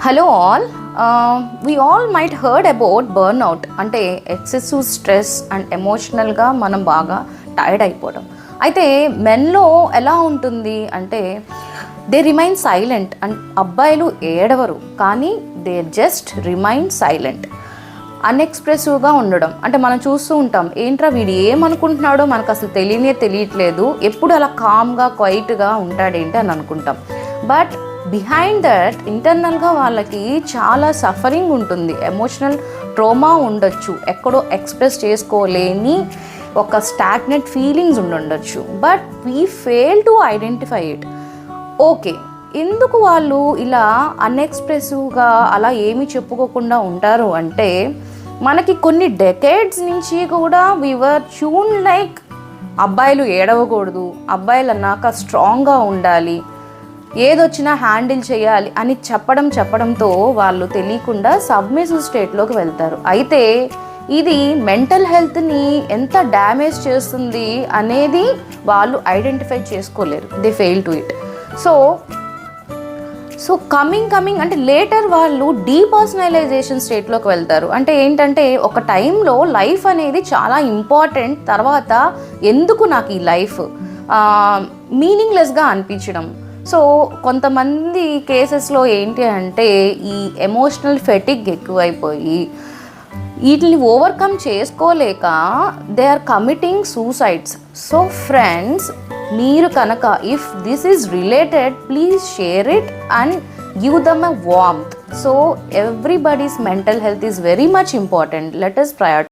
Hello all, we all might heard about burnout అంటే excessive stress and ఎమోషనల్గా మనం బాగా టైర్డ్ అయిపోవడం. అయితే మెన్లో ఎలా ఉంటుంది అంటే దే రిమైన్ సైలెంట్ అండ్ అబ్బాయిలు ఏడవరు కానీ దే జస్ట్ రిమైన్ సైలెంట్, అన్ఎక్స్ప్రెసివ్గా ఉండడం. అంటే మనం చూస్తూ ఉంటాం, ఏంట్రా వీడు ఏమనుకుంటున్నాడో మనకు అసలు తెలియట్లేదు, ఎప్పుడు అలా కామ్గా క్వైట్గా ఉంటాడేంటి అని అనుకుంటాం. బట్ బిహైండ్ దట్ ఇంటర్నల్గా వాళ్ళకి చాలా సఫరింగ్ ఉంటుంది, ఎమోషనల్ ట్రోమా ఉండొచ్చు, ఎక్కడో ఎక్స్ప్రెస్ చేసుకోలేని ఒక స్టాగ్నెంట్ ఫీలింగ్స్ ఉండొచ్చు. But we fail to identify it. Okay, ఎందుకు వాళ్ళు ఇలా అన్ఎక్స్ప్రెసివ్గా అలా ఏమీ చెప్పుకోకుండా ఉంటారు అంటే మనకి కొన్ని డెకేడ్స్ నుంచి కూడా వీ వర్ ట్యూన్ లైక్ అబ్బాయిలు ఏడవకూడదు, అబ్బాయిలు అన్నాక స్ట్రాంగ్గా ఉండాలి, ఏదొచ్చినా హ్యాండిల్ చేయాలి అని చెప్పడంతో వాళ్ళు తెలియకుండా సబ్మిసివ్ స్టేట్లోకి వెళ్తారు. అయితే ఇది మెంటల్ హెల్త్ని ఎంత డ్యామేజ్ చేస్తుంది అనేది వాళ్ళు ఐడెంటిఫై చేసుకోలేరు, they fail to it. So coming అంటే లేటర్ వాళ్ళు డీపర్సనలైజేషన్ స్టేట్లోకి వెళ్తారు. అంటే ఏంటంటే ఒక టైంలో లైఫ్ అనేది చాలా ఇంపార్టెంట్, తర్వాత ఎందుకు నాకు ఈ లైఫ్ మీనింగ్లెస్గా అనిపించడం. సో కొంతమంది కేసెస్లో ఏంటి అంటే ఈ ఎమోషనల్ ఫెటిగ్ ఎక్కువైపోయి వీటిని ఓవర్కమ్ చేసుకోలేక they are committing suicides. So friends, మీరు కనుక if this is related please share it and give them a warmth. So everybody's mental health is very much important. Let us prioritize